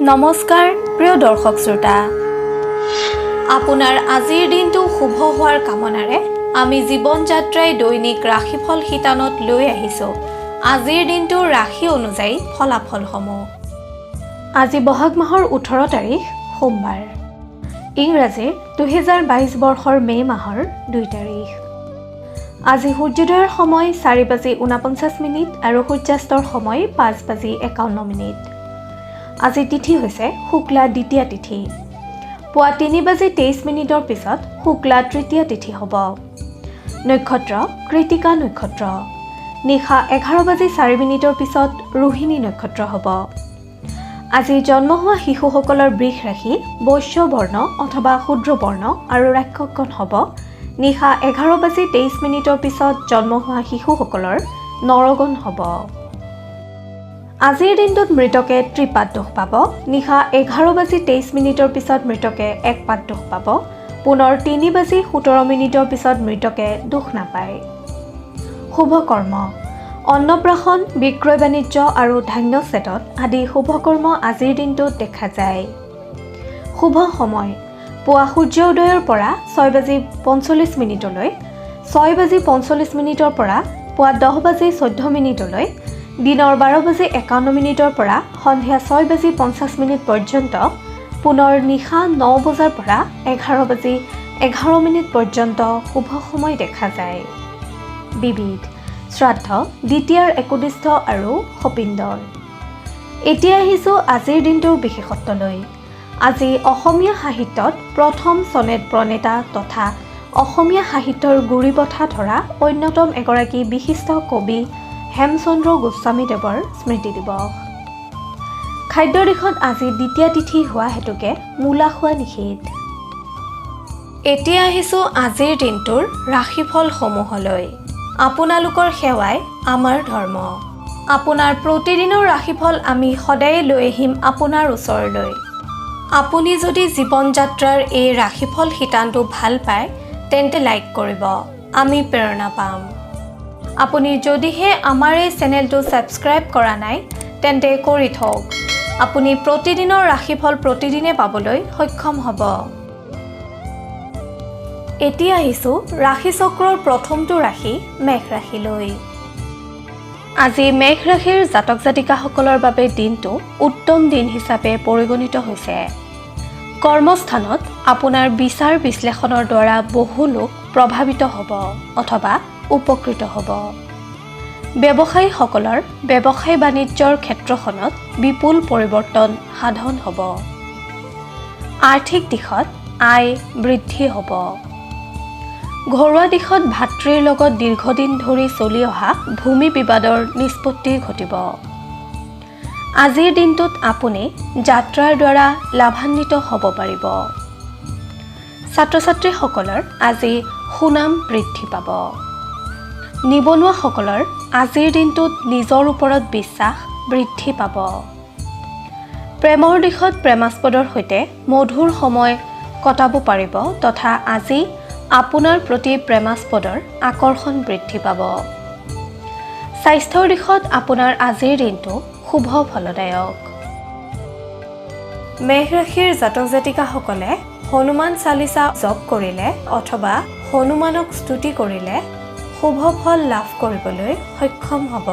নমস্কাৰ প্ৰিয় দৰ্শক শ্ৰোতা, আপোনাৰ আজিৰ দিনটো শুভ হোৱাৰ কামনাৰে আমি জীৱন যাত্ৰাই দৈনিক ৰাশিফল শিতানত লৈ আহিছোঁ আজিৰ দিনটোৰ ৰাশি অনুযায়ী ফলাফলসমূহ। আজি বহাগ মাহৰ 18 তাৰিখ সোমবাৰ, ইংৰাজীৰ 2022 বৰ্ষৰ মে' মাহৰ 2 তাৰিখ। আজি সূৰ্যোদয়ৰ সময় 4:49 আৰু সূৰ্যাস্তৰ সময় 5:51। আজি তিথি হৈছে শুক্লা দ্বিতীয়া তিথি। পুৱা 3:23 পিছত শুক্লা তৃতীয়া তিথি হ'ব। নক্ষত্ৰ কৃতিকা নক্ষত্ৰ। নিশা 11:04 পিছত ৰোহিণী নক্ষত্ৰ হ'ব। আজি জন্ম হোৱা শিশুসকলৰ বৃষ ৰাশি বৈশ্য বৰ্ণ অথবা শূদ্ৰ বৰ্ণ আৰু ৰাক্ষসগণ হ'ব। নিশা 11:23 পিছত জন্ম হোৱা শিশুসকলৰ নৰগণ হ'ব। আজিৰ দিনটোত মৃতকে ত্ৰিপাদ দোষ পাব। নিশা 11:23 পিছত মৃতকে একপাদ দোষ পাব। পুনৰ 3:17 পিছত মৃতকে দোষ নাপায়। শুভ কৰ্ম অন্নপ্ৰাশন, বিক্ৰয় বাণিজ্য আৰু ধান্যছেদন আদি শুভ কৰ্ম আজিৰ দিনটোত দেখা যায়। শুভ সময় পুৱা সূৰ্য উদয়ৰ পৰা 6:45 6:45 পৰা পুৱা 10:14 দিনৰ 12:51 পৰা সন্ধিয়া 6:50 পৰ্যন্ত, পুনৰ নিশা 9 বজাৰ পৰা 11:11 পৰ্যন্ত শুভ সময় দেখা যায়। বিবিধ শ্ৰাদ্ধ, দ্বিতীয়াৰ একনিষ্ঠ আৰু সপিন্দৰ। এতিয়া আহিছোঁ আজিৰ দিনটোৰ বিশেষত্বলৈ। আজি অসমীয়া সাহিত্যত প্ৰথম চনেট প্ৰণেতা তথা অসমীয়া সাহিত্যৰ গুৰি বঠা ধৰা অন্যতম এগৰাকী বিশিষ্ট কবি হেমচন্দ্ৰ গোস্বামীদেৱৰ স্মৃতি দিৱস। খাদ্যৰ দিশত আজি দ্বিতীয়া তিথি হোৱা হেতুকে মূলা খোৱা নিষেধ। এতিয়া আহিছোঁ আজিৰ দিনটোৰ ৰাশিফলসমূহলৈ। আপোনালোকৰ সেৱাই আমাৰ ধৰ্ম। আপোনাৰ প্ৰতিদিনৰ ৰাশিফল আমি সদায় লৈ আহিম আপোনাৰ ওচৰলৈ। আপুনি যদি জীৱন যাত্ৰাৰ এই ৰাশিফল শিতানটো ভাল পায় তেন্তে লাইক কৰিব, আমি প্ৰেৰণা পাম। আপুনি যদিহে আমাৰ এই চেনেলটো ছাবস্ক্ৰাইব কৰা নাই তেন্তে কৰি থওক। আপুনি প্ৰতিদিনৰ ৰাশিফল প্ৰতিদিনে পাবলৈ সক্ষম হ'ব। এতিয়া আহিছোঁ ৰাশিচক্ৰৰ প্ৰথমটো ৰাশি মেষ ৰাশিলৈ। আজি মেষ ৰাশিৰ জাতক জাতিকাসকলৰ বাবে দিনটো উত্তম দিন হিচাপে পৰিগণিত হৈছে। কৰ্মস্থানত আপোনাৰ বিচাৰ বিশ্লেষণৰ দ্বাৰা বহু লোক প্ৰভাৱিত হ'ব অথবা উপকৃত হ'ব। ব্যৱসায়ীসকলৰ ব্যৱসায় বাণিজ্যৰ ক্ষেত্ৰখনত বিপুল পৰিৱৰ্তন সাধন হ'ব। আৰ্থিক দিশত আয় বৃদ্ধি হ'ব। ঘৰুৱা দিশত ভাতৃৰ লগত দীৰ্ঘদিন ধৰি চলি অহা ভূমি বিবাদৰ নিষ্পত্তি ঘটিব। আজিৰ দিনটোত আপুনি যাত্ৰাৰ দ্বাৰা লাভান্বিত হ'ব পাৰিব। ছাত্ৰ ছাত্ৰীসকলৰ আজি সুনাম বৃদ্ধি পাব। নিবনুৱাসকলৰ আজিৰ দিনটোত নিজৰ ওপৰত বিশ্বাস বৃদ্ধি পাব। প্ৰেমৰ দিশত প্ৰেমাস্পদৰ সৈতে মধুৰ সময় কটাব পাৰিব তথা আজি আপোনাৰ প্ৰতি প্ৰেমাস্পদৰ আকৰ্ষণ বৃদ্ধি পাব। স্বাস্থ্যৰ দিশত আপোনাৰ আজিৰ দিনটো শুভ ফলদায়ক। মেষ ৰাশিৰ জাতক জাতিকাসকলে হনুমান চালিচা জপ কৰিলে অথবা হনুমানক স্তুতি কৰিলে শুভ ফল লাভ কৰিবলৈ সক্ষম হ'ব।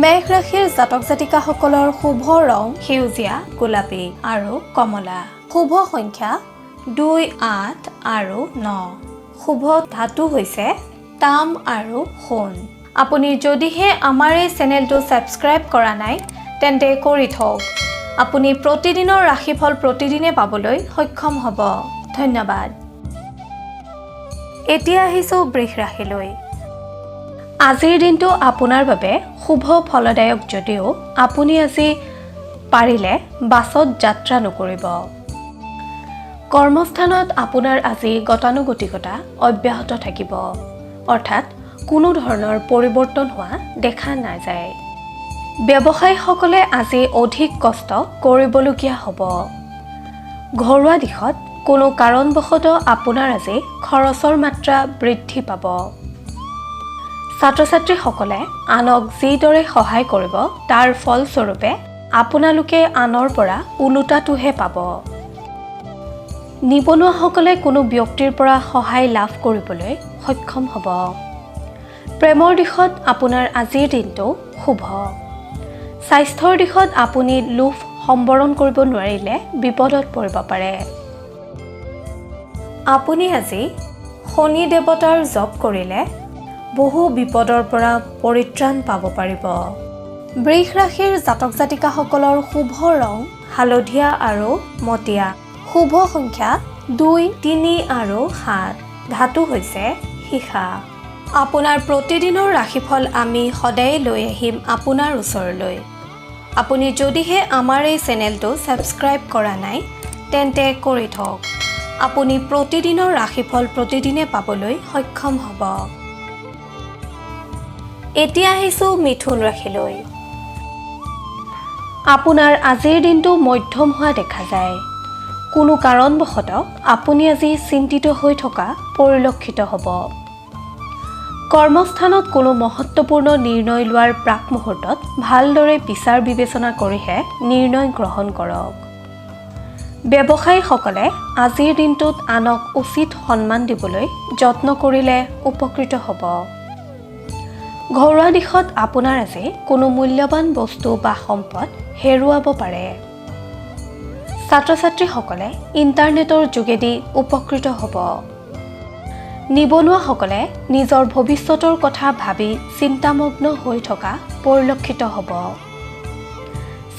মেষ ৰাশিৰ জাতক জাতিকাসকলৰ শুভ ৰং সেউজীয়া, গোলাপী আৰু কমলা। শুভ সংখ্যা 2, 8 আৰু 9। শুভ ধাতু হৈছে তাম আৰু সোণ। আপুনি যদিহে আমাৰ এই চেনেলটো ছাবস্ক্ৰাইব কৰা নাই তেন্তে কৰি থওক। আপুনি প্ৰতিদিনৰ ৰাশিফল প্ৰতিদিনে পাবলৈ সক্ষম হ'ব। ধন্যবাদ। এতিয়া আহিছোঁ বৃষ ৰাশিলৈ। আজিৰ দিনটো আপোনাৰ বাবে শুভ ফলদায়ক যদিও আপুনি আজি পাৰিলে বাছত যাত্ৰা নকৰিব। কৰ্মস্থানত আপোনাৰ আজি গতানুগতিকতা অব্যাহত থাকিব, অৰ্থাৎ কোনো ধৰণৰ পৰিৱৰ্তন হোৱা দেখা নাযায়। ব্যৱসায়ীসকলে আজি অধিক কষ্ট কৰিবলগীয়া হ'ব। ঘৰুৱা দিশত কোনো কাৰণবশতঃ আপোনাৰ আজি খৰচৰ মাত্ৰা বৃদ্ধি পাব। ছাত্ৰ ছাত্ৰীসকলে আনক যিদৰে সহায় কৰিব তাৰ ফলস্বৰূপে আপোনালোকে আনৰ পৰা ওলোটাটোহে পাব। নিবনুৱাসকলে কোনো ব্যক্তিৰ পৰা সহায় লাভ কৰিবলৈ সক্ষম হ'ব। প্ৰেমৰ দিশত আপোনাৰ আজিৰ দিনটো শুভ। স্বাস্থ্যৰ দিশত আপুনি লোভ সম্বৰণ কৰিব নোৱাৰিলে বিপদত পৰিব পাৰে। আপুনি আজি শনি দেৱতাৰ জপ কৰিলে বহু বিপদৰ পৰা পৰিত্ৰাণ পাব পাৰিব। বৃষ ৰাশিৰ জাতক জাতিকাসকলৰ শুভ ৰং হালধীয়া আৰু মটীয়া। শুভ সংখ্যা 2, 3 আৰু 7। ধাতু হৈছে সীসা। আপোনাৰ প্ৰতিদিনৰ ৰাশিফল আমি সদায় লৈ আহিম আপোনাৰ ওচৰলৈ। আপুনি যদিহে আমাৰ এই চেনেলটো ছাবস্ক্ৰাইব কৰা নাই তেন্তে কৰি থওক। আপুনি প্ৰতিদিনৰ ৰাশিফল প্ৰতিদিনে পাবলৈ সক্ষম হ'ব। এতিয়া আহিছোঁ মিথুন ৰাশিলৈ। আপোনাৰ আজিৰ দিনটো মধ্যম হোৱা দেখা যায়। কোনো কাৰণবশতঃ আপুনি আজি চিন্তিত হৈ থকা পৰিলক্ষিত হ'ব। কৰ্মস্থানত কোনো মহত্বপূৰ্ণ নিৰ্ণয় লোৱাৰ প্ৰাক মুহূৰ্তত ভালদৰে বিচাৰ বিবেচনা কৰিহে নিৰ্ণয় গ্ৰহণ কৰক। ব্যৱসায়ীসকলে আজিৰ দিনটোত আনক উচিত সন্মান দিবলৈ যত্ন কৰিলে উপকৃত হ'ব। ঘৰুৱা দিশত আপোনাৰ আজি কোনো মূল্যৱান বস্তু বা সম্পদ হেৰুৱাব পাৰে। ছাত্ৰ ছাত্ৰীসকলে ইণ্টাৰনেটৰ যোগেদি উপকৃত হ'ব। নিবনুৱাসকলে নিজৰ ভৱিষ্যতৰ কথা ভাবি চিন্তামগ্ন হৈ থকা পৰিলক্ষিত হ'ব।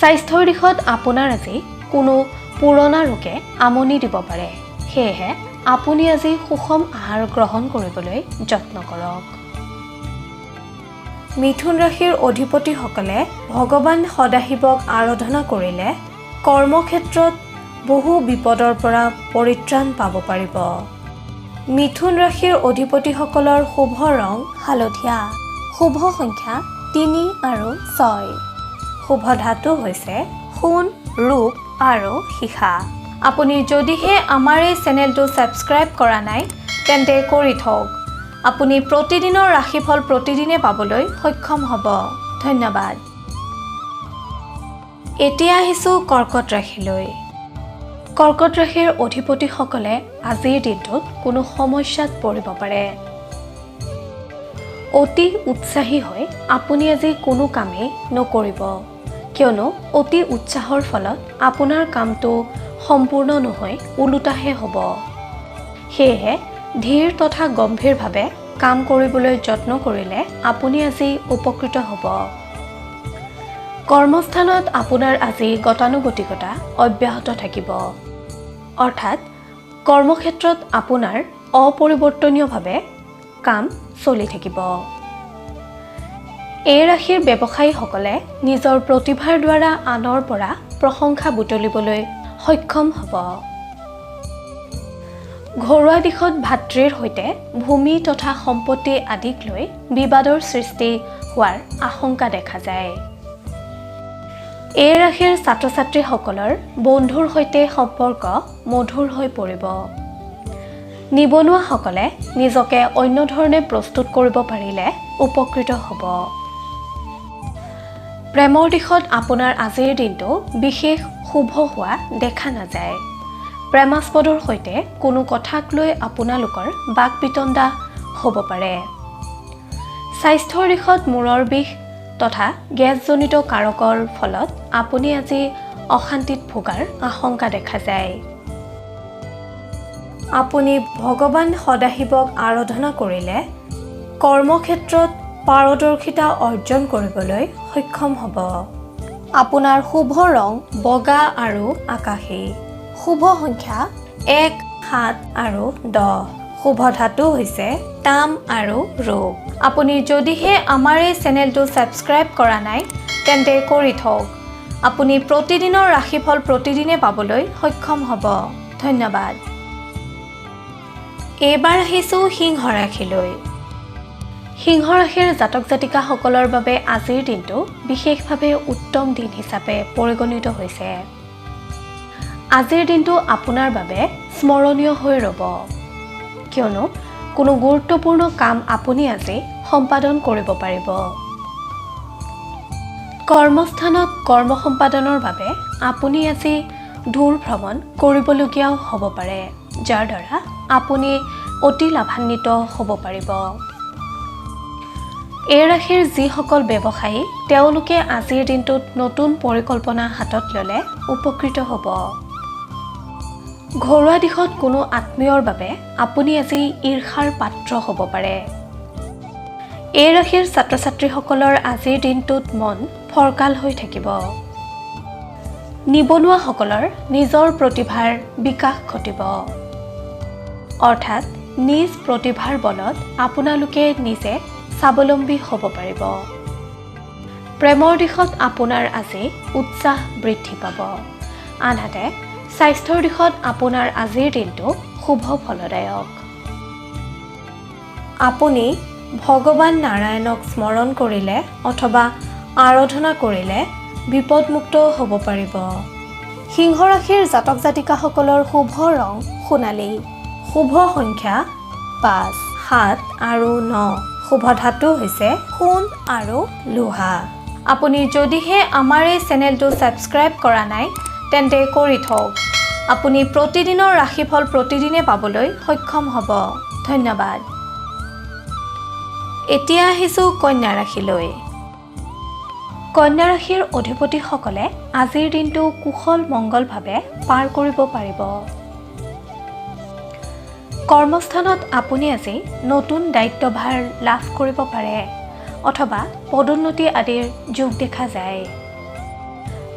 স্বাস্থ্যৰ দিশত আপোনাৰ আজি কোনো পুৰণা ৰোগে আমনি দিব পাৰে। সেয়েহে আপুনি আজি সুষম আহাৰ গ্ৰহণ কৰিবলৈ যত্ন কৰক। মিথুন ৰাশিৰ অধিপতিসকলে ভগৱান সদাশিৱক আৰাধনা কৰিলে কৰ্মক্ষেত্ৰত বহু বিপদৰ পৰা পৰিত্ৰাণ পাব পাৰিব। মিথুন ৰাশিৰ অধিপতিসকলৰ শুভ ৰং হালধীয়া। শুভ সংখ্যা 3 আৰু 6। শুভ ধাতু হৈছে সোণ, ৰূপ আৰু সীসা। আপুনি যদিহে আমাৰ এই চেনেলটো ছাবস্ক্ৰাইব কৰা নাই তেন্তে কৰি থওক। আপুনি প্ৰতিদিনৰ ৰাশিফল প্ৰতিদিনে পাবলৈ সক্ষম হ'ব। ধন্যবাদ। এতিয়া আহিছোঁ কৰ্কট ৰাশিলৈ। কৰ্কট ৰাশিৰ অধিপতিসকলে আজিৰ দিনটোত কোনো সমস্যাত পৰিব পাৰে। অতি উৎসাহী হৈ আপুনি আজি কোনো কামেই নকৰিব, কিয়নো অতি উৎসাহৰ ফলত আপোনাৰ কামটো সম্পূৰ্ণ নহয় ওলোটাহে হ'ব। সেয়েহে ধীৰ তথা গম্ভীৰভাৱে কাম কৰিবলৈ যত্ন কৰিলে আপুনি আজি উপকৃত হ'ব। কৰ্মস্থানত আপোনাৰ আজি গতানুগতিকতা অব্যাহত থাকিব, অৰ্থাৎ কৰ্মক্ষেত্ৰত আপোনাৰ অপৰিৱৰ্তনীয়ভাৱে কাম চলি থাকিব। এই ৰাশিৰ ব্যৱসায়ীসকলে নিজৰ প্ৰতিভাৰ দ্বাৰা আনৰ পৰা প্ৰশংসা বুটলিবলৈ সক্ষম হ'ব। ঘৰুৱা দিশত ভাতৃৰ সৈতে ভূমি তথা সম্পত্তি আদিক লৈ বিবাদৰ সৃষ্টি হোৱাৰ আশংকা দেখা যায়। এই ৰাশিৰ ছাত্ৰ ছাত্ৰীসকলৰ বন্ধুৰ সৈতে সম্পৰ্ক মধুৰ হৈ পৰিব। নিবনুৱাসকলে নিজকে অন্য ধৰণে প্ৰস্তুত কৰিব পাৰিলে উপকৃত হ'ব। প্ৰেমৰ দিশত আপোনাৰ আজিৰ দিনটো বিশেষ শুভ হোৱা দেখা নাযায়। প্ৰেমাস্পদৰ সৈতে কোনো কথাক লৈ আপোনালোকৰ বাক বিতণ্ডা হ'ব পাৰে। স্বাস্থ্যৰ দিশত মূৰৰ বিষ তথা গেছজনিত কাৰকৰ ফলত আপুনি আজি অশান্তিত ভোগাৰ আশংকা দেখা যায়। আপুনি ভগৱান সদাশিৱক আৰাধনা কৰিলে কৰ্মক্ষেত্ৰত পাৰদৰ্শিতা অৰ্জন কৰিবলৈ সক্ষম হ'ব। আপোনাৰ শুভ ৰং বগা আৰু আকাশী। শুভ সংখ্যা 1, 7 আৰু 10। শুভ ধাতু হৈছে তাম আৰু ৰূপ। আপুনি যদিহে আমাৰ এই চেনেলটো ছাবস্ক্ৰাইব কৰা নাই তেন্তে কৰি থওক। আপুনি প্ৰতিদিনৰ ৰাশিফল প্ৰতিদিনে পাবলৈ সক্ষম হ'ব। ধন্যবাদ। এইবাৰ আহিছোঁ সিংহ ৰাশিলৈ। সিংহ ৰাশিৰ জাতক জাতিকাসকলৰ বাবে আজিৰ দিনটো বিশেষভাৱে উত্তম দিন হিচাপে পৰিগণিত হৈছে। আজিৰ দিনটো আপোনাৰ বাবে স্মৰণীয় হৈ ৰ'ব, কিয়নো কোনো গুৰুত্বপূৰ্ণ কাম আপুনি আজি সম্পাদন কৰিব পাৰিব। কৰ্মস্থানত কৰ্ম সম্পাদনৰ বাবে আপুনি আজি দূৰ ভ্ৰমণ কৰিবলগীয়াও হ'ব পাৰে, যাৰ দ্বাৰা আপুনি অতি লাভান্বিত হ'ব পাৰিব। এই ৰাশিৰ যিসকল ব্যৱসায়ী তেওঁলোকে আজিৰ দিনটোত নতুন পৰিকল্পনা হাতত ল'লে উপকৃত হ'ব। ঘৰুৱা দিশত কোনো আত্মীয়ৰ বাবে আপুনি আজি ঈৰ্ষাৰ পাত্ৰ হ'ব পাৰে। এই ৰাশিৰ ছাত্ৰ ছাত্ৰীসকলৰ আজিৰ দিনটোত মন ফৰকাল হৈ থাকিব। নিবনুৱাসকলৰ নিজৰ প্ৰতিভাৰ বিকাশ ঘটিব, অৰ্থাৎ নিজ প্ৰতিভাৰ বলত আপোনালোকে নিজে স্বাৱলম্বী হ'ব পাৰিব। প্ৰেমৰ দিশত আপোনাৰ আজি উৎসাহ বৃদ্ধি পাব, আনহাতে স্বাস্থ্যৰ দিশত আপোনাৰ আজিৰ দিনটো শুভ ফলদায়ক। আপুনি ভগৱান নাৰায়ণক স্মৰণ কৰিলে অথবা আৰাধনা কৰিলে বিপদমুক্ত হ'ব পাৰিব। সিংহ ৰাশিৰ জাতক জাতিকাসকলৰ শুভ ৰং সোণালী, শুভ সংখ্যা 5, 7 আৰু 9, শুভ ধাতু হৈছে সোণ আৰু লোহা। আপুনি যদিহে আমাৰ এই চেনেলটো ছাবস্ক্ৰাইব কৰা নাই তেন্তে কৰি থওক। আপুনি প্ৰতিদিনৰ ৰাশিফল প্ৰতিদিনে পাবলৈ সক্ষম হ'ব। ধন্যবাদ। এতিয়া আহিছোঁ কন্যা ৰাশিলৈ। কন্যা ৰাশিৰ অধিপতিসকলে আজিৰ দিনটো কুশল মংগলভাৱে পাৰ কৰিব পাৰিব। কৰ্মস্থানত আপুনি আজি নতুন দায়িত্বভাৰ লাভ কৰিব পাৰে অথবা পদোন্নতি আদিৰ যোগ দেখা যায়।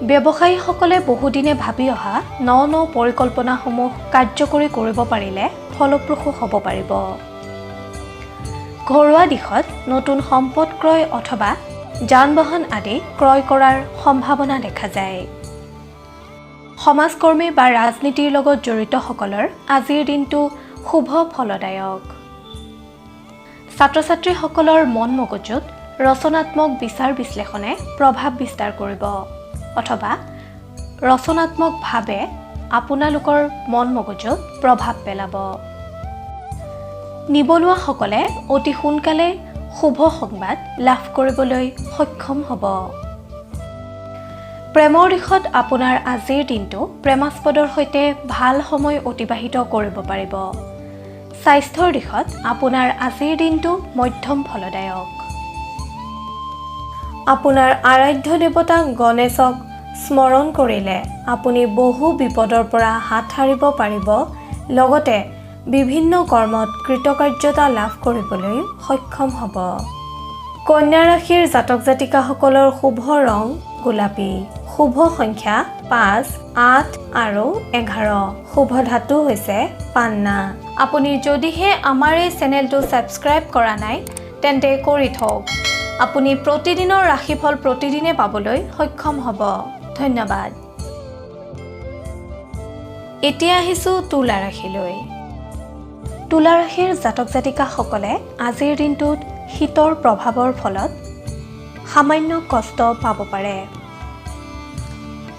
ব্যৱসায়ীসকলে বহুদিনে ভাবি অহা ন পৰিকল্পনাসমূহ কাৰ্যকৰী কৰিব পাৰিলে ফলপ্ৰসূ হ'ব পাৰিব। ঘৰুৱা দিশত নতুন সম্পদ ক্ৰয় অথবা যান বাহন আদি ক্ৰয় কৰাৰ সম্ভাৱনা দেখা যায়। সমাজকৰ্মী বা ৰাজনীতিৰ লগত জড়িতসকলৰ আজিৰ দিনটো শুভ ফলদায়ক। ছাত্ৰ ছাত্ৰীসকলৰ মন মগজুত ৰচনাত্মক বিচাৰ বিশ্লেষণে প্ৰভাৱ বিস্তাৰ কৰিব অথবা ৰচনাত্মকভাৱে আপোনালোকৰ মন মগজুত প্ৰভাৱ পেলাব। নিবনুৱাসকলে অতি সোনকালে শুভ সংবাদ লাভ কৰিবলৈ সক্ষম হ'ব। প্ৰেমৰ দিশত আপোনাৰ আজিৰ দিনটো প্ৰেমাস্পদৰ সৈতে ভাল সময় অতিবাহিত কৰিব পাৰিব। স্বাস্থ্যৰ দিশত আপোনাৰ আজিৰ দিনটো মধ্যম ফলদায়ক। আপোনাৰ আৰাধ্য দেৱতা গণেশক স্মৰণ কৰিলে আপুনি বহু বিপদৰ পৰা হাত সাৰিব পাৰিব, লগতে বিভিন্ন কৰ্মত কৃতকাৰ্যতা লাভ কৰিবলৈ সক্ষম হ'ব। কন্যা ৰাশিৰ জাতক জাতিকাসকলৰ শুভ ৰং গোলাপী, শুভ সংখ্যা 5, 8 আৰু 11, শুভ ধাতু হৈছে পান্না। আপুনি যদিহে আমাৰ এই চেনেলটো ছাবস্ক্ৰাইব কৰা নাই তেন্তে কৰি থওক। আপুনি প্ৰতিদিনৰ ৰাশিফল প্ৰতিদিনে পাবলৈ সক্ষম হ'ব। ধন্যবাদ। এতিয়া আহিছোঁ তুলা ৰাশিলৈ। তুলা ৰাশিৰ জাতক জাতিকাসকলে আজিৰ দিনটোত শীতৰ প্ৰভাৱৰ ফলত সামান্য কষ্ট পাব পাৰে।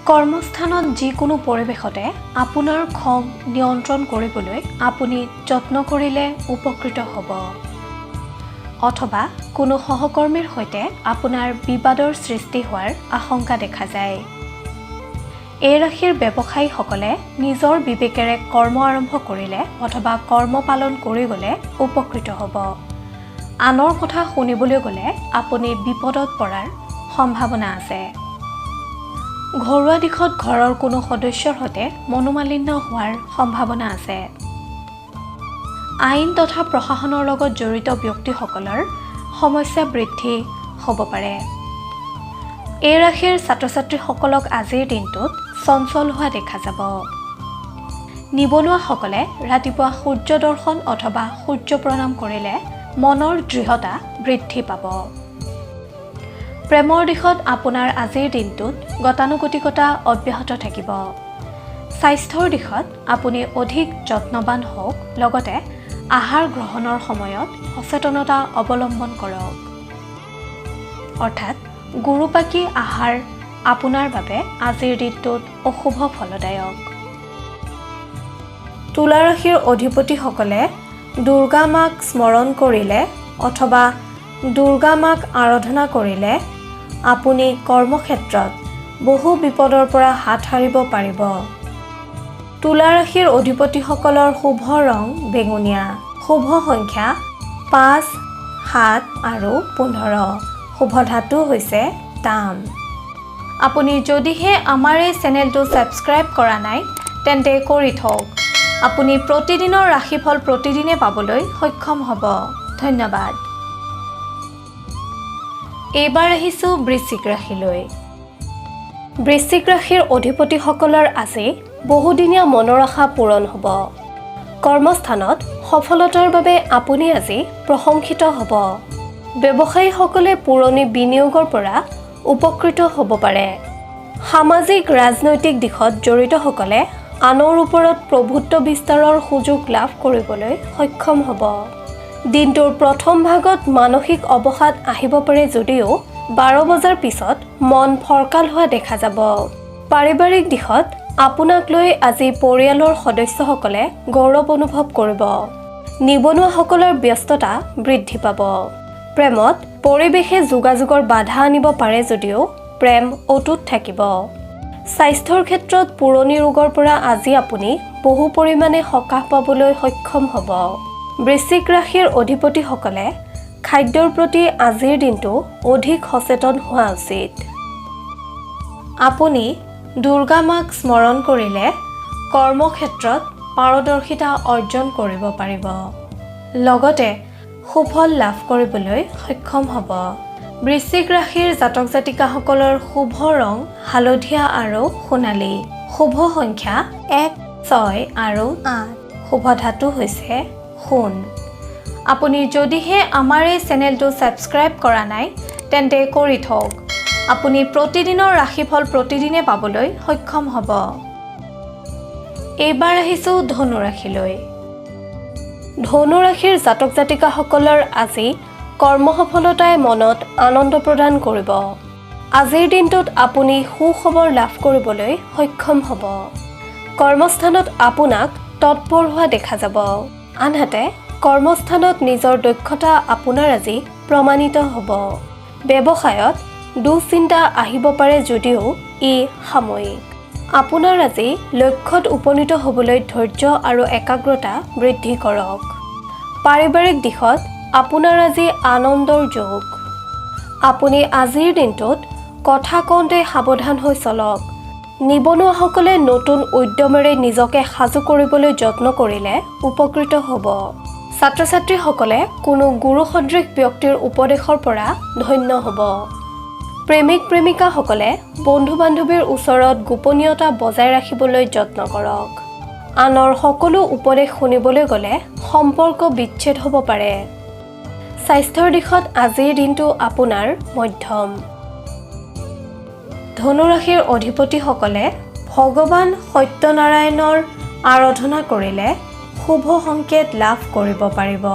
কৰ্মস্থানত যিকোনো পৰিৱেশতে আপোনাৰ খং নিয়ন্ত্ৰণ কৰিবলৈ আপুনি যত্ন কৰিলে উপকৃত হ'ব অথবা কোনো সহকৰ্মীৰ সৈতে আপোনাৰ বিবাদৰ সৃষ্টি হোৱাৰ আশংকা দেখা যায়। এই ৰাশিৰ ব্যৱসায়ীসকলে নিজৰ বিবেকেৰে কৰ্ম আৰম্ভ কৰিলে অথবা কৰ্ম পালন কৰি গ'লে উপকৃত হ'ব। আনৰ কথা শুনিবলৈ গ'লে আপুনি বিপদত পৰাৰ সম্ভাৱনা আছে। ঘৰুৱা দিশত ঘৰৰ কোনো সদস্যৰ সৈতে মনোমালিন্য হোৱাৰ সম্ভাৱনা আছে। আইন তথা প্ৰশাসনৰ লগত জড়িত ব্যক্তিসকলৰ সমস্যা বৃদ্ধি হ'ব পাৰে। এই ৰাশিৰ ছাত্ৰ ছাত্ৰীসকলক আজিৰ দিনটোত চঞ্চল হোৱা দেখা যাব। নিবনুৱাসকলে ৰাতিপুৱা সূৰ্য দৰ্শন অথবা সূৰ্য প্ৰণাম কৰিলে মনৰ দৃঢ়তা বৃদ্ধি পাব। প্ৰেমৰ দিশত আপোনাৰ আজিৰ দিনটোত গতানুগতিকতা অব্যাহত থাকিব। স্বাস্থ্যৰ দিশত আপুনি অধিক যত্নৱান হওক, লগতে আহাৰ গ্ৰহণৰ সময়ত সচেতনতা অৱলম্বন কৰক। অৰ্থাৎ গুৰুপাকী আহাৰ আপোনাৰ বাবে আজিৰ দিনটোত অশুভ ফলদায়ক। তুলা ৰাশিৰ অধিপতিসকলে দুৰ্গা মাক স্মৰণ কৰিলে অথবা দুৰ্গা মাক আৰাধনা কৰিলে আপুনি কৰ্মক্ষেত্ৰত বহু বিপদৰ পৰা হাত সাৰিব পাৰিব। তুলা ৰাশিৰ অধিপতিসকলৰ শুভ ৰং বেঙুনীয়া। শুভ সংখ্যা 5, 7 আৰু 15। শুভ ধাতু হৈছে তাম। আপুনি যদিহে আমাৰ এই চেনেলটো ছাবস্ক্ৰাইব কৰা নাই তেন্তে কৰি থওক। আপুনি প্ৰতিদিনৰ ৰাশিফল প্ৰতিদিনে পাবলৈ সক্ষম হ'ব। ধন্যবাদ। এইবাৰ আহিছোঁ বৃশ্চিক ৰাশিলৈ। বৃশ্চিক ৰাশিৰ অধিপতিসকলৰ আজি বহুদিনীয়া মনৰ আশা পূৰণ হ'ব। কৰ্মস্থানত সফলতাৰ বাবে আপুনি আজি প্ৰশংসিত হ'ব। ব্যৱসায়ীসকলে পুৰণি বিনিয়োগৰ পৰা উপকৃত হ'ব পাৰে। সামাজিক ৰাজনৈতিক দিশত জড়িতসকলে আনৰ ওপৰত প্ৰভুত্ব বিস্তাৰৰ সুযোগ লাভ কৰিবলৈ সক্ষম হ'ব। দিনটোৰ প্ৰথম ভাগত মানসিক অৱসাদ আহিব পাৰে যদিও 12 বজাৰ পিছত মন ফৰকাল হোৱা দেখা যাব। পাৰিবাৰিক দিশত আপোনাক লৈ আজি পৰিয়ালৰ সদস্যসকলে গৌৰৱ অনুভৱ কৰিব। নিবনুৱাসকলৰ ব্যস্ততা বৃদ্ধি পাব। প্ৰেমত পৰিৱেশে যোগাযোগৰ বাধা আনিব পাৰে যদিও প্ৰেম অটুট থাকিব। স্বাস্থ্যৰ ক্ষেত্ৰত পুৰণি ৰোগৰ পৰা আজি আপুনি বহু পৰিমাণে সকাহ পাবলৈ সক্ষম হ'ব। বৃশ্চিক ৰাশিৰ অধিপতিসকলে খাদ্যৰ প্ৰতি আজিৰ দিনটো অধিক সচেতন হোৱা উচিত। আপুনি দুৰ্গা মাক স্মৰণ কৰিলে কৰ্মক্ষেত্ৰত পাৰদৰ্শিতা অৰ্জন কৰিব পাৰিব। লগতে সুফল লাভ কৰিবলৈ সক্ষম হ'ব। বৃশ্চিক ৰাশিৰ জাতক জাতিকাসকলৰ শুভ ৰং হালধীয়া আৰু সোণালী। শুভ সংখ্যা 1, 6 আৰু 8। শুভ ধাতু হৈছে সোণ। আপুনি যদিহে আমাৰ এই চেনেলটো ছাবস্ক্ৰাইব কৰা নাই তেন্তে কৰি থওক। আপুনি প্ৰতিদিনৰ ৰাশিফল প্ৰতিদিনে পাবলৈ সক্ষম হ'ব। এইবাৰ আহিছোঁ ধনু ৰাশিলৈ। ধনু ৰাশিৰ জাতক জাতিকাসকলৰ আজি কৰ্মসফলতাই মনত আনন্দ প্ৰদান কৰিব। আজিৰ দিনটোত আপুনি সুখবৰ লাভ কৰিবলৈ সক্ষম হ'ব। কৰ্মস্থানত আপোনাক তৎপৰ হোৱা দেখা যাব। আনহাতে কৰ্মস্থানত নিজৰ দক্ষতা আপোনাৰ আজি প্ৰমাণিত হ'ব। ব্যৱসায়ত দুশ্চিন্তা আহিব পাৰে যদিও ই সাময়িক। আপোনাৰ আজি লক্ষ্যত উপনীত হ'বলৈ ধৈৰ্য আৰু একাগ্ৰতা বৃদ্ধি কৰক। পাৰিবাৰিক দিশত আপোনাৰ আজি আনন্দৰ যোগ। আপুনি আজিৰ দিনটোত কথা কওঁতে সাৱধান হৈ চলক। নিবনুৱাসকলে নতুন উদ্যমেৰে নিজকে সাজু কৰিবলৈ যত্ন কৰিলে উপকৃত হ'ব। ছাত্ৰ ছাত্ৰীসকলে কোনো গুৰু সদৃশ ব্যক্তিৰ উপদেশৰ পৰা ধন্য হ'ব। প্ৰেমিক প্ৰেমিকাসকলে বন্ধু বান্ধৱীৰ ওচৰত গোপনীয়তা বজাই ৰাখিবলৈ যত্ন কৰক। আনৰ সকলো উপদেশ শুনিবলৈ গ'লে সম্পৰ্ক বিচ্ছেদ হ'ব পাৰে। স্বাস্থ্যৰ দিশত আজিৰ দিনটো আপোনাৰ মধ্যম। ধনু ৰাশিৰ অধিপতিসকলে ভগৱান সত্যনাৰায়ণৰ আৰাধনা কৰিলে শুভ সংকেত লাভ কৰিব পাৰিব।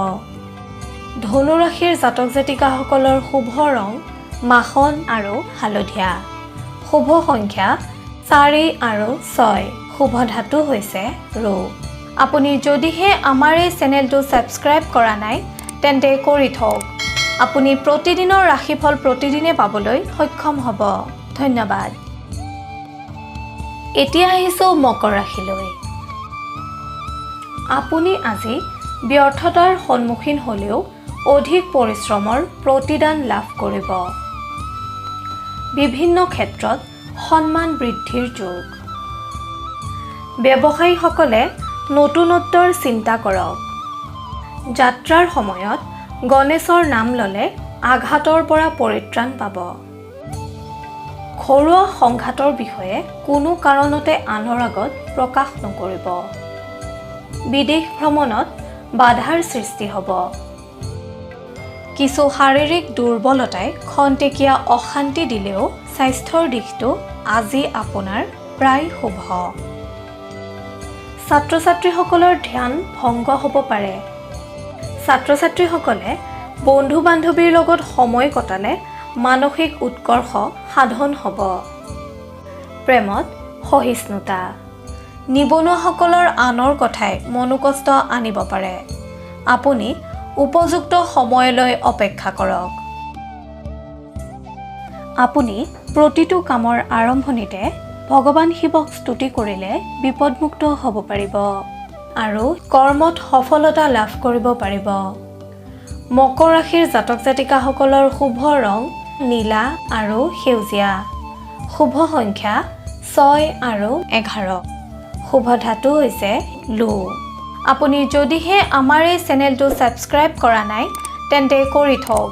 ধনু ৰাশিৰ জাতক জাতিকাসকলৰ শুভ ৰং মাখন আৰু হালধীয়া। শুভ সংখ্যা 4 আৰু 6। শুভ ধাতু হৈছে ৰৌ। আপুনি যদিহে আমাৰ এই চেনেলটো ছাবস্ক্ৰাইব কৰা নাই তেন্তে কৰি থওক। আপুনি প্ৰতিদিনৰ ৰাশিফল প্ৰতিদিনে পাবলৈ সক্ষম হ'ব। ধন্যবাদ। এতিয়া আহিছোঁ মকৰ ৰাশিলৈ। আপুনি আজি ব্যৰ্থতাৰ সন্মুখীন হ'লেও অধিক পৰিশ্ৰমৰ প্ৰতিদান লাভ কৰিব। বিভিন্ন ক্ষেত্ৰত সন্মান বৃদ্ধিৰ যোগ। ব্যৱসায়ীসকলে নতুনত্বৰ চিন্তা কৰক। যাত্ৰাৰ সময়ত গণেশৰ নাম ল'লে আঘাতৰ পৰা পৰিত্ৰাণ পাব। ঘৰুৱা সংঘাতৰ বিষয়ে কোনো কাৰণতে আনৰ আগত প্ৰকাশ নকৰিব। বিদেশ ভ্ৰমণত বাধাৰ সৃষ্টি হ'ব। কিছু শাৰীৰিক দুৰ্বলতাই খন্তেকীয়া অশান্তি দিলেও স্বাস্থ্যৰ দিশটো আজি আপোনাৰ প্ৰায় শুভ। ছাত্ৰ ছাত্ৰীসকলৰ ধ্যান ভংগ হ'ব পাৰে। ছাত্ৰ ছাত্ৰীসকলে বন্ধু বান্ধৱীৰ লগত সময় কটালে মানসিক উৎকৰ্ষ সাধন হ'ব। প্ৰেমত সহিষ্ণুতা। নিবনুৱাসকলৰ আনৰ কথাই মনোকষ্ট আনিব পাৰে। আপুনি উপযুক্ত সময়লৈ অপেক্ষা কৰক। আপুনি প্ৰতিটো কামৰ আৰম্ভণিতে ভগৱান শিৱক স্তুতি কৰিলে বিপদমুক্ত হ'ব পাৰিব আৰু কৰ্মত সফলতা লাভ কৰিব পাৰিব। মকৰ ৰাশিৰ জাতক জাতিকাসকলৰ শুভ ৰং নীলা আৰু সেউজীয়া। শুভ সংখ্যা 6 আৰু 11। শুভ ধাতু হৈছে লো। আপুনি যদিহে আমাৰ এই চেনেলটো ছাবস্ক্ৰাইব কৰা নাই তেন্তে কৰি থওক।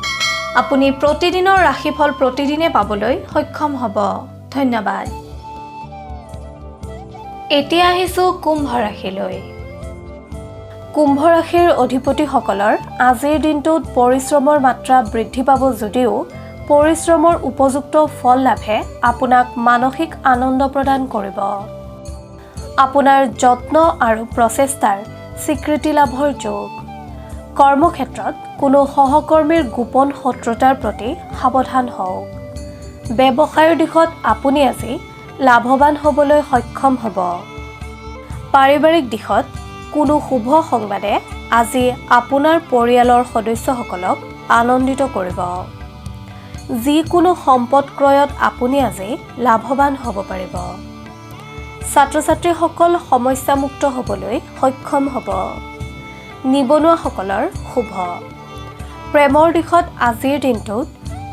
আপুনি প্ৰতিদিনৰ ৰাশিফল প্ৰতিদিনে পাবলৈ সক্ষম হ'ব। ধন্যবাদ। এতিয়া আহিছোঁ কুম্ভ ৰাশিলৈ। কুম্ভ ৰাশিৰ অধিপতিসকলৰ আজিৰ দিনটোত পৰিশ্ৰমৰ মাত্ৰা বৃদ্ধি পাব যদিও পৰিশ্ৰমৰ উপযুক্ত ফল লাভে আপোনাক মানসিক আনন্দ প্ৰদান কৰিব। আপোনাৰ যত্ন আৰু প্ৰচেষ্টাৰ স্বীকৃতি লাভৰ যোগ। কৰ্মক্ষেত্ৰত কোনো সহকৰ্মীৰ গোপন শত্ৰুতাৰ প্ৰতি সাৱধান হওক। ব্যৱসায়ৰ দিশত আপুনি আজি লাভৱান হ'বলৈ সক্ষম হ'ব। পাৰিবাৰিক দিশত কোনো শুভ সংবাদে আজি আপোনাৰ পৰিয়ালৰ সদস্যসকলক আনন্দিত কৰিব। যিকোনো সম্পদ ক্ৰয়ত আপুনি আজি লাভৱান হ'ব পাৰিব। ছাত্ৰ ছাত্ৰীসকল সমস্যামুক্ত হ'বলৈ সক্ষম হ'ব। নিবনুৱাসকলৰ শুভ। প্ৰেমৰ দিশত আজিৰ দিনটোত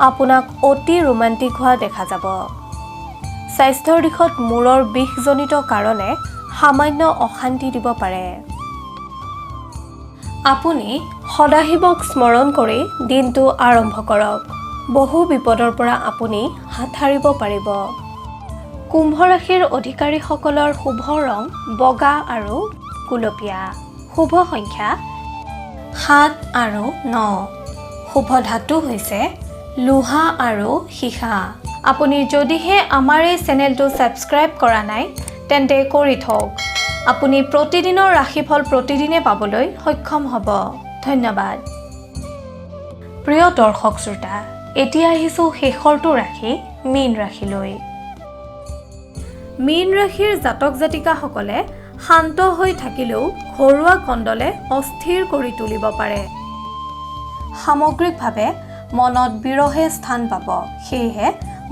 আপোনাক অতি ৰোমান্টিক হোৱা দেখা যাব। স্বাস্থ্যৰ দিশত মূৰৰ বিষজনিত কাৰণে সামান্য অশান্তি দিব পাৰে। আপুনি সদাশিৱক স্মৰণ কৰি দিনটো আৰম্ভ কৰক। বহু বিপদৰ পৰা আপুনি হাত সাৰিব পাৰিব। কুম্ভ ৰাশিৰ অধিকাৰীসকলৰ শুভ ৰং বগা আৰু গুলপীয়া। শুভ সংখ্যা 7 আৰু 9। শুভ ধাতু হৈছে লোহা আৰু সীসা। আপুনি যদিহে আমাৰ এই চেনেলটো ছাবস্ক্ৰাইব কৰা নাই তেন্তে কৰি থওক। আপুনি প্ৰতিদিনৰ ৰাশিফল প্ৰতিদিনে পাবলৈ সক্ষম হ'ব। ধন্যবাদ। প্ৰিয় দৰ্শক শ্ৰোতা, এতিয়া আহিছোঁ শেষৰটো ৰাশি মীন ৰাশিলৈ। মীন ৰাশিৰ জাতক জাতিকাসকলে শান্ত হৈ থাকিলেও ঘৰুৱা কণ্ডলে অস্থিৰ কৰি তুলিব পাৰে। সামগ্ৰিকভাৱে মনত বিৰহে স্থান পাব। সেয়েহে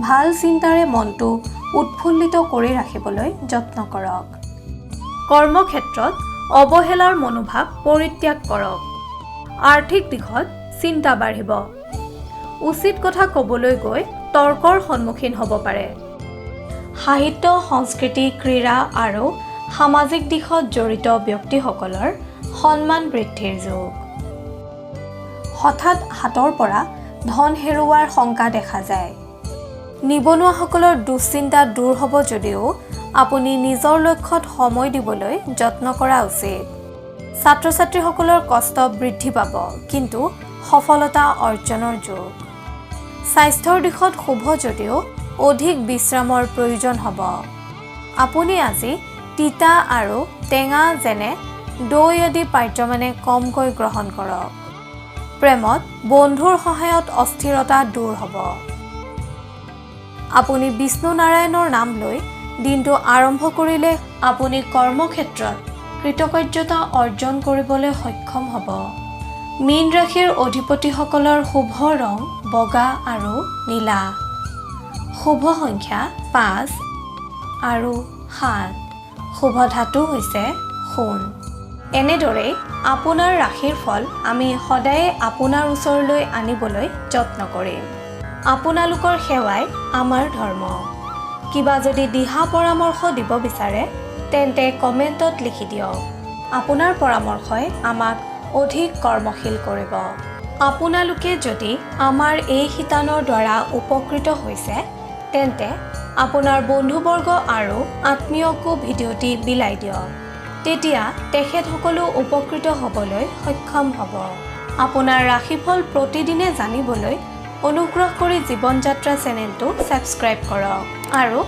ভাল চিন্তাৰে মনটো উৎফুল্লিত কৰি ৰাখিবলৈ যত্ন কৰক। কৰ্মক্ষেত্ৰত অৱহেলাৰ মনোভাৱ পৰিত্যাগ কৰক। আৰ্থিক দিশত চিন্তা বাঢ়িব। উচিত কথা ক'বলৈ গৈ তৰ্কৰ সন্মুখীন হ'ব পাৰে। সাহিত্য সংস্কৃতি ক্ৰীড়া আৰু সামাজিক দিশত জড়িত ব্যক্তিসকলৰ সন্মান বৃদ্ধিৰ যোগ। হঠাৎ হাতৰ পৰা ধন হেৰুওৱাৰ শংকা দেখা যায়। নিবনুৱাসকলৰ দুশ্চিন্তা দূৰ হ'ব যদিও আপুনি নিজৰ লক্ষ্যত সময় দিবলৈ যত্ন কৰা উচিত। ছাত্ৰ ছাত্ৰীসকলৰ কষ্ট বৃদ্ধি পাব কিন্তু সফলতা অৰ্জনৰ যোগ। স্বাস্থ্যৰ দিশত শুভ যদিও অধিক বিশ্ৰামৰ প্ৰয়োজন হ'ব। আপুনি আজি তিতা আৰু টেঙা যেনে দৈ আদি পাৰ্যমানে কমকৈ গ্ৰহণ কৰক। প্ৰেমত বন্ধুৰ সহায়ত অস্থিৰতা দূৰ হ'ব। আপুনি বিষ্ণু নাৰায়ণৰ নাম লৈ দিনটো আৰম্ভ কৰিলে আপুনি কৰ্মক্ষেত্ৰত কৃতকাৰ্যতা অৰ্জন কৰিবলৈ সক্ষম হ'ব। মীন ৰাশিৰ অধিপতিসকলৰ শুভ ৰং বগা আৰু নীলা। শুভ সংখ্যা 5 আৰু 7। শুভ ধাতু হৈছে সোণ। এনেদৰেই আপোনাৰ ৰাশিৰ ফল আমি সদায়ে আপোনাৰ ওচৰলৈ আনিবলৈ যত্ন কৰিম। আপোনালোকৰ সেৱাই আমাৰ ধৰ্ম। কিবা যদি দিহা পৰামৰ্শ দিব বিচাৰে তেন্তে কমেণ্টত লিখি দিয়ক। আপোনাৰ পৰামৰ্শই আমাক অধিক কৰ্মশীল কৰিব। আপোনালোকে যদি আমাৰ এই শিতানৰ দ্বাৰা উপকৃত হৈছে তেন্তে আপোনাৰ বন্ধুবৰ্গ আৰু আত্মীয়কো ভিডিঅ'টি বিলাই দিয়ক। তেতিয়া তেখেতসকলো উপকৃত হ'বলৈ সক্ষম হ'ব। আপোনাৰ ৰাশিফল প্ৰতিদিনে জানিবলৈ অনুগ্ৰহ কৰি জীৱন যাত্ৰা চেনেলটো ছাবস্ক্ৰাইব কৰক আৰু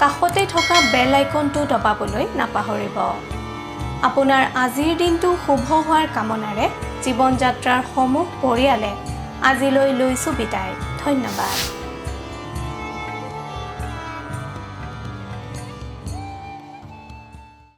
কাষতে থকা বেল আইকনটো দবাবলৈ নাপাহৰিব। আপোনাৰ আজিৰ দিনটো শুভ হোৱাৰ কামনাৰে জীৱন যাত্ৰাৰ সমূহ পৰিয়ালে আজিলৈ লৈছোঁ বিদায়। ধন্যবাদ।